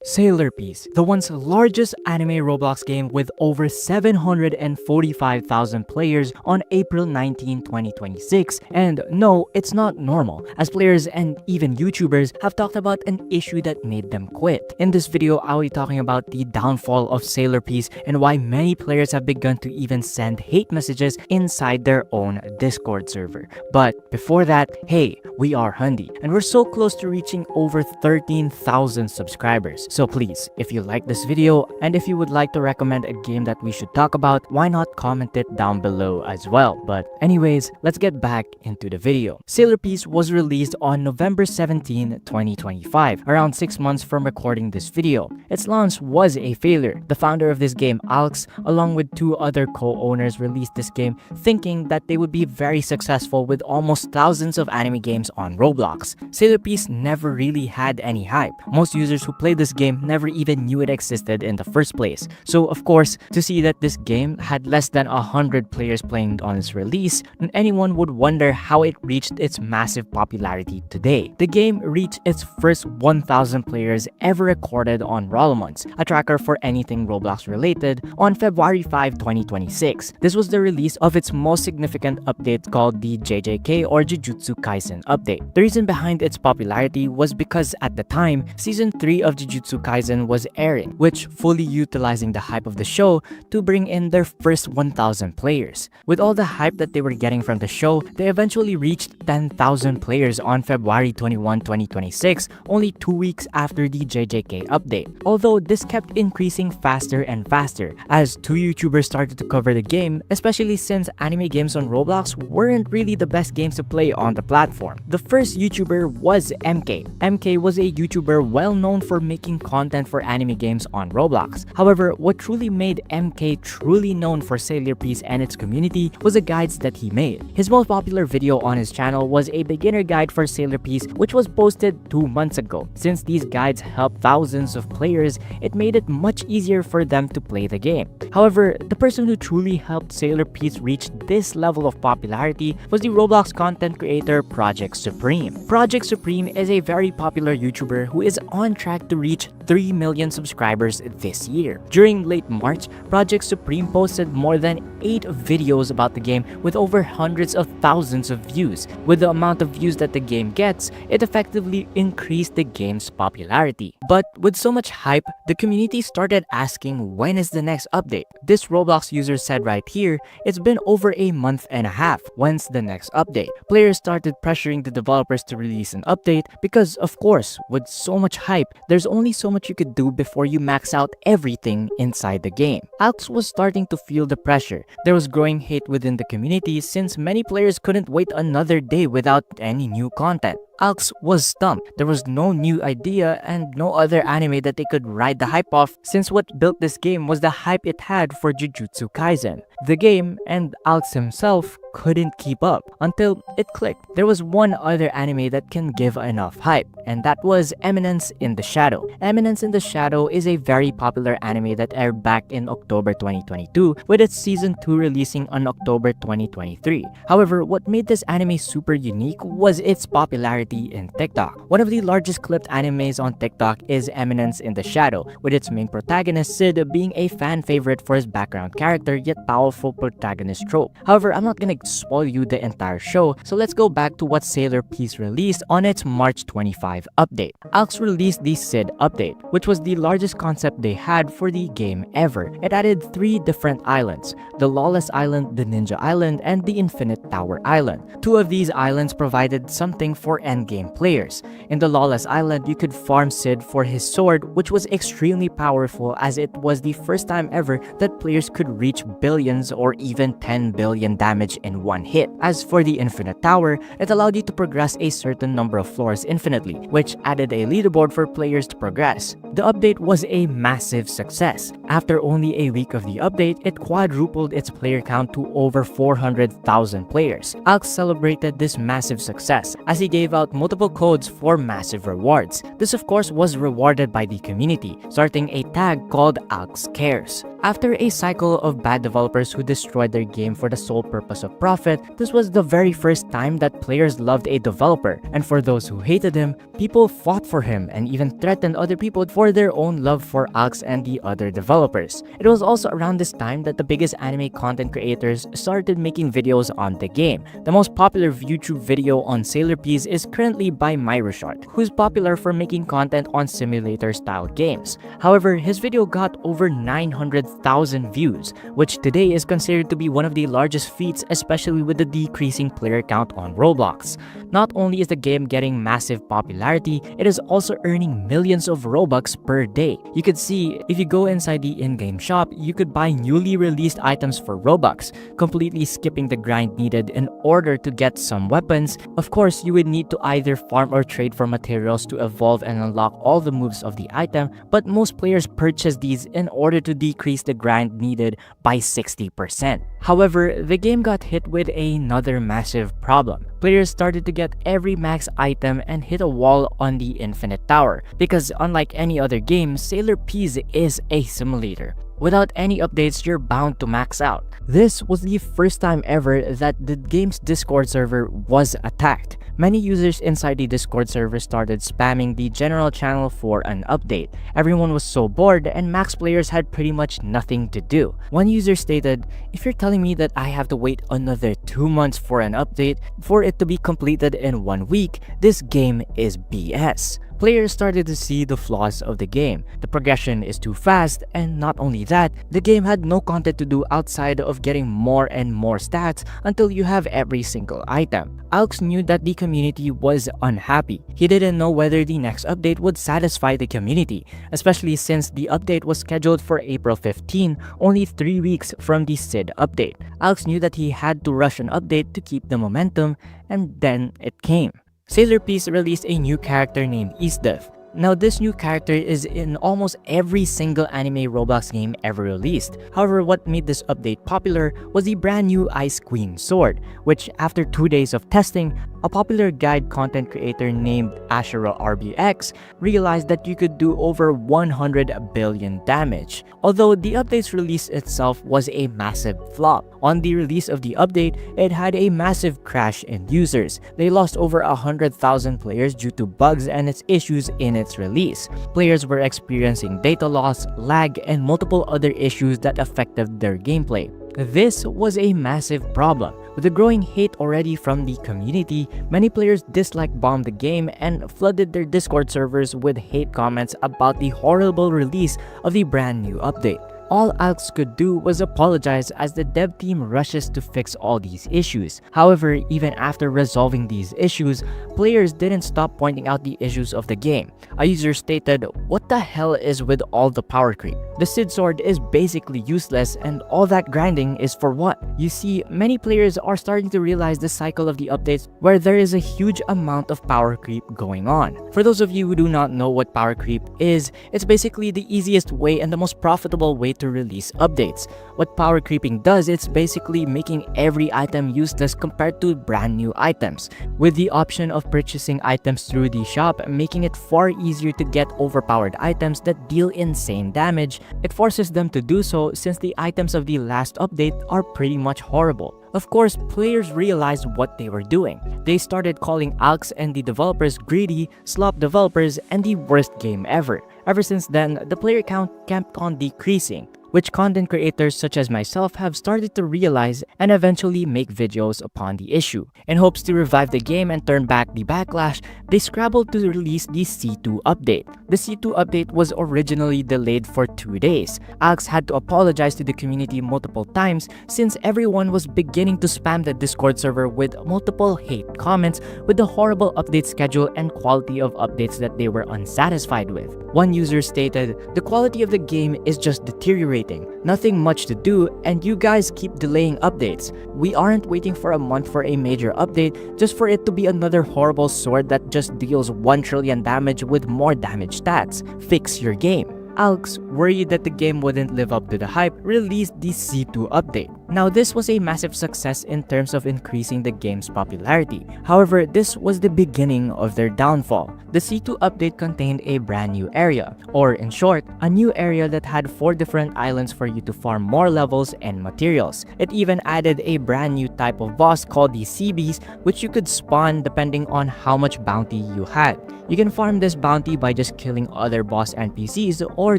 Sailor Peace, the once largest anime Roblox game with over 745,000 players on April 19, 2026. And no, it's not normal, as players and even YouTubers have talked about an issue that made them quit. In this video, I'll be talking about the downfall of Sailor Peace and why many players have begun to even send hate messages inside their own Discord server. But before that, hey, we are Hundi, and we're so close to reaching over 13,000 subscribers. So please, if you like this video and if you would like to recommend a game that we should talk about, why not comment it down below as well. But anyways, let's get back into the video. Sailor Peace was released on November 17, 2025, around 6 months from recording this video. Its launch was a failure. The founder of this game, Alex, along with 2 other co-owners, released this game thinking that they would be very successful with almost thousands of anime games on Roblox. Sailor Peace never really had any hype. Most users who played this game never even knew it existed in the first place. So of course, to see that this game had less than 100 players playing on its release, anyone would wonder how it reached its massive popularity today. The game reached its first 1,000 players ever recorded on Rollomons, a tracker for anything Roblox related, on February 5, 2026. This was the release of its most significant update called the JJK or Jujutsu Kaisen update. The reason behind its popularity was because at the time, Season 3 of Jujutsu Kaisen was airing, which fully utilizing the hype of the show to bring in their first 1,000 players. With all the hype that they were getting from the show, they eventually reached 10,000 players on February 21, 2026, only 2 weeks after the JJK update. Although this kept increasing faster and faster as 2 YouTubers started to cover the game, especially since anime games on Roblox weren't really the best games to play on the platform. The first YouTuber was MK. MK was a YouTuber well known for making content for anime games on Roblox. However, what truly made MK truly known for Sailor Peace and its community was the guides that he made. His most popular video on his channel was a beginner guide for Sailor Peace, which was posted 2 months ago. Since these guides helped thousands of players, it made it much easier for them to play the game. However, the person who truly helped Sailor Peace reach this level of popularity was the Roblox content creator Project Supreme. Project Supreme is a very popular YouTuber who is on track to reach 3 million subscribers this year. During late March, Project Supreme posted more than 8 videos about the game with over hundreds of thousands of views. With the amount of views that the game gets, it effectively increased the game's popularity. But with so much hype, the community started asking when is the next update. This Roblox user said right here, it's been over a month and a half. When's the next update? Players started pressuring the developers to release an update because, of course, with so much hype, there's only so much you could do before you max out everything inside the game. Alex was starting to feel the pressure. There was growing hate within the community since many players couldn't wait another day without any new content. Alex was stumped. There was no new idea and no other anime that they could ride the hype off since what built this game was the hype it had for Jujutsu Kaisen. The game and Alex himself couldn't keep up until it clicked. There was one other anime that can give enough hype, and that was Eminence in the Shadow. Eminence in the Shadow is a very popular anime that aired back in October 2022, with its season 2 releasing on October 2023. However, what made this anime super unique was its popularity in TikTok. One of the largest clipped animes on TikTok is Eminence in the Shadow, with its main protagonist Sid being a fan favorite for his background character yet powerful protagonist trope. However, I'm not gonna spoil you the entire show, so let's go back to what Sailor Peace released on its March 25 update. Alex released the Sid update, which was the largest concept they had for the game ever. It added 3 different islands: the Lawless Island, the Ninja Island, and the Infinite Tower Island. 2 of these islands provided something for endgame players. In the Lawless Island, you could farm Sid for his sword, which was extremely powerful as it was the first time ever that players could reach billions or even 10 billion damage in one hit. As for the Infinite Tower, it allowed you to progress a certain number of floors infinitely, which added a leaderboard for players to progress. The update was a massive success. After only a week of the update, it quadrupled its player count to over 400,000 players. Alex celebrated this massive success as he gave out multiple codes for massive rewards. This of course was rewarded by the community, starting a tag called Alex Cares. After a cycle of bad developers who destroyed their game for the sole purpose of profit, this was the very first time that players loved a developer, and for those who hated him, people fought for him and even threatened other people for their own love for Alex and the other developers. It was also around this time that the biggest anime content creators started making videos on the game. The most popular YouTube video on Sailor Peas is currently by Myroshart, who's popular for making content on simulator-style games. However, his video got over 900,000 views, which today is considered to be one of the largest feats, especially with the decreasing player count on Roblox. Not only is the game getting massive popularity, it is also earning millions of Robux per day. You could see, if you go inside the in-game shop, you could buy newly released items for Robux, completely skipping the grind needed in order to get some weapons. Of course, you would need to either farm or trade for materials to evolve and unlock all the moves of the item, but most players purchase these in order to decrease the grind needed by 60%. However, the game got hit with another massive problem. Players started to get every max item and hit a wall on the Infinite Tower, because unlike any other game, Sailor Peas is a simulator. Without any updates, you're bound to max out. This was the first time ever that the game's Discord server was attacked. Many users inside the Discord server started spamming the general channel for an update. Everyone was so bored and max players had pretty much nothing to do. One user stated, "If you're telling me that I have to wait another 2 months for an update for it to be completed in 1 week, this game is BS." Players started to see the flaws of the game. The progression is too fast, and not only that, the game had no content to do outside of getting more and more stats until you have every single item. Alex knew that the community was unhappy. He didn't know whether the next update would satisfy the community, especially since the update was scheduled for April 15, only 3 weeks from the SID update. Alex knew that he had to rush an update to keep the momentum, and then it came. Sailor Peas released a new character named Isdev. Now, this new character is in almost every single anime Roblox game ever released. However, what made this update popular was the brand new Ice Queen sword, which after 2 days of testing, a popular guide content creator named Ashura RBX realized that you could do over 100 billion damage. Although the update's release itself was a massive flop. On the release of the update, it had a massive crash in users. They lost over 100,000 players due to bugs and its issues in its release. Players were experiencing data loss, lag, and multiple other issues that affected their gameplay. This was a massive problem. With the growing hate already from the community, many players dislike-bombed the game and flooded their Discord servers with hate comments about the horrible release of the brand new update. All Alex could do was apologize as the dev team rushes to fix all these issues. However, even after resolving these issues, players didn't stop pointing out the issues of the game. A user stated, "What the hell is with all the power creep? The Sid sword is basically useless and all that grinding is for what?" You see, many players are starting to realize the cycle of the updates where there is a huge amount of power creep going on. For those of you who do not know what power creep is, it's basically the easiest way and the most profitable way to release updates. What power creeping does, it's basically making every item useless compared to brand new items. With the option of purchasing items through the shop, making it far easier to get overpowered items that deal insane damage, it forces them to do so since the items of the last update are pretty much horrible. Of course, players realized what they were doing. They started calling Alex and the developers greedy, slop developers, and the worst game ever. Ever since then, the player count kept on decreasing, which content creators such as myself have started to realize and eventually make videos upon the issue. In hopes to revive the game and turn back the backlash, they scrabbled to release the C2 update. The C2 update was originally delayed for 2 days. Alex had to apologize to the community multiple times since everyone was beginning to spam the Discord server with multiple hate comments with the horrible update schedule and quality of updates that they were unsatisfied with. One user stated, "The quality of the game is just deteriorating. Nothing much to do, and you guys keep delaying updates. We aren't waiting for a month for a major update just for it to be another horrible sword that just deals 1 trillion damage with more damage stats. Fix your game." Alex, worried that the game wouldn't live up to the hype, released the C2 update. Now, this was a massive success in terms of increasing the game's popularity. However, this was the beginning of their downfall. The C2 update contained a brand new area, or in short, a new area that had 4 different islands for you to farm more levels and materials. It even added a brand new type of boss called the CBs, which you could spawn depending on how much bounty you had. You can farm this bounty by just killing other boss NPCs or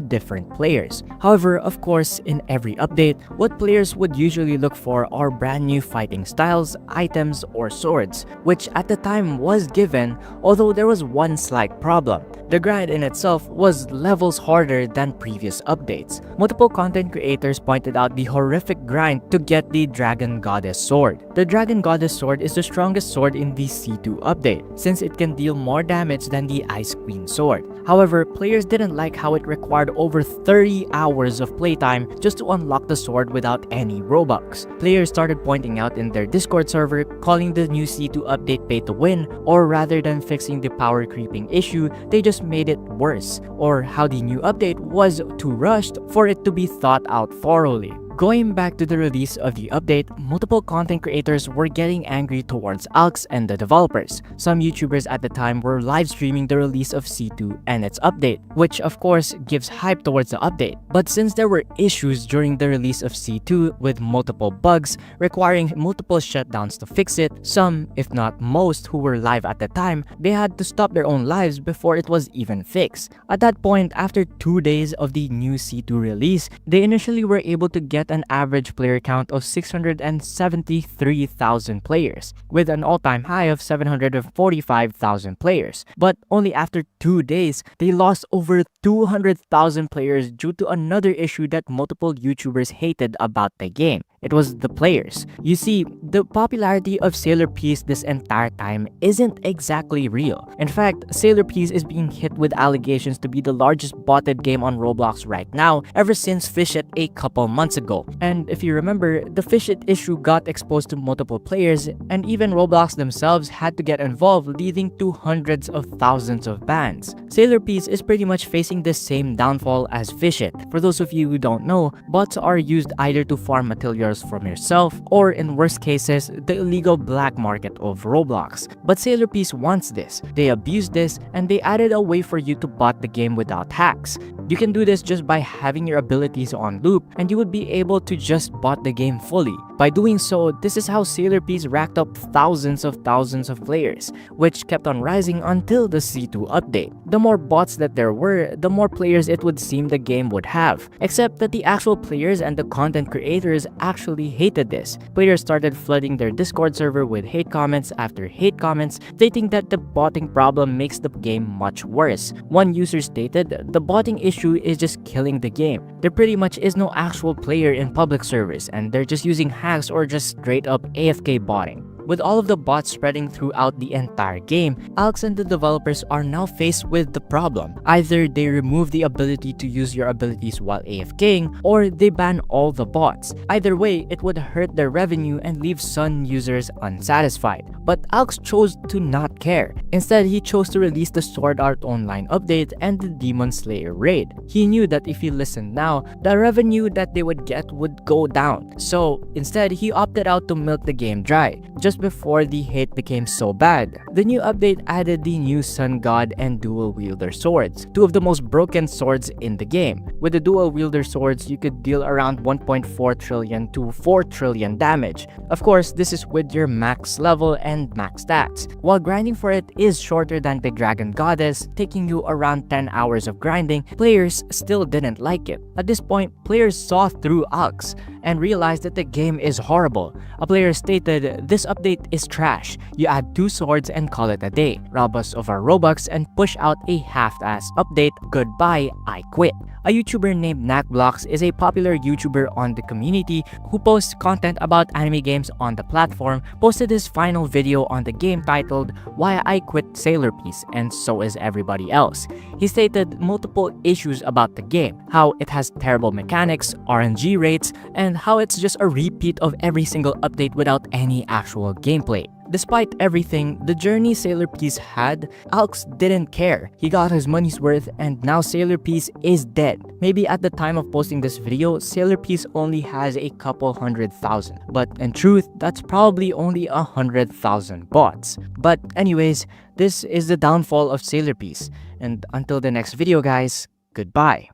different players. However, of course, in every update, what players would usually look for are brand new fighting styles, items, or swords, which at the time was given, although there was one slight problem. The grind in itself was levels harder than previous updates. Multiple content creators pointed out the horrific grind to get the Dragon Goddess Sword. The Dragon Goddess Sword is the strongest sword in the C2 update, since it can deal more damage than the Ice Queen Sword. However, players didn't like how it required over 30 hours of playtime just to unlock the sword without any Robux. Players started pointing out in their Discord server, calling the new C2 update pay to win, or rather than fixing the power creeping issue, they just made it worse, or how the new update was too rushed for it to be thought out thoroughly. Going back to the release of the update, multiple content creators were getting angry towards Alx and the developers. Some YouTubers at the time were live streaming the release of C2 and its update, which of course gives hype towards the update. But since there were issues during the release of C2 with multiple bugs requiring multiple shutdowns to fix it, some, if not most, who were live at the time, they had to stop their own lives before it was even fixed. At that point, after 2 days of the new C2 release, they initially were able to get an average player count of 673,000 players, with an all-time high of 745,000 players. But only after 2 days, they lost over 200,000 players due to another issue that multiple YouTubers hated about the game. It was the players. You see, the popularity of Sailor Peace this entire time isn't exactly real. In fact, Sailor Peace is being hit with allegations to be the largest botted game on Roblox right now ever since Fishit a couple months ago. And if you remember, the Fishit issue got exposed to multiple players, and even Roblox themselves had to get involved, leading to hundreds of thousands of bans. Sailor Peace is pretty much facing the same downfall as Fishit. For those of you who don't know, bots are used either to farm materials from yourself, or in worst cases, the illegal black market of Roblox. But Sailor Peace wants this. They abused this, and they added a way for you to bot the game without hacks. You can do this just by having your abilities on loop, and you would be able to just bot the game fully. By doing so, this is how Sailor Peace racked up thousands of players, which kept on rising until the C2 update. The more bots that there were, the more players it would seem the game would have, except that the actual players and the content creators actually hated this. Players started flooding their Discord server with hate comments after hate comments, stating that the botting problem makes the game much worse. One user stated, "The botting issue is just killing the game. There pretty much is no actual player in public servers, and they're just using hacks or just straight up AFK botting." With all of the bots spreading throughout the entire game, Alx and the developers are now faced with the problem. Either they remove the ability to use your abilities while AFKing, or they ban all the bots. Either way, it would hurt their revenue and leave some users unsatisfied. But Alx chose to not care. Instead, he chose to release the Sword Art Online update and the Demon Slayer raid. He knew that if he listened now, the revenue that they would get would go down. So instead, he opted out to milk the game dry, just before the hate became so bad. The new update added the new Sun God and Dual Wielder swords, two of the most broken swords in the game. With the Dual Wielder swords, you could deal around 1.4 trillion to 4 trillion damage. Of course, this is with your max level and max stats. While grinding for it is shorter than the Dragon Goddess, taking you around 10 hours of grinding, players still didn't like it. At this point, players saw through Alx and realized that the game is horrible. A player stated, "This update is trash. You add 2 swords and call it a day. Rob us of our Robux and push out a half-ass update. Goodbye, I quit." A YouTuber named Nakblocks is a popular YouTuber on the community who posts content about anime games on the platform, posted his final video on the game titled, "Why I Quit Sailor Peace and So Is Everybody Else." He stated multiple issues about the game, how it has terrible mechanics, RNG rates, and how it's just a repeat of every single update without any actual gameplay. Despite everything, the journey Sailor Peace had, Alex didn't care. He got his money's worth and now Sailor Peace is dead. Maybe at the time of posting this video, Sailor Peace only has a couple 100,000. But in truth, that's probably only 100,000 bots. But anyways, this is the downfall of Sailor Peace. And until the next video guys, goodbye.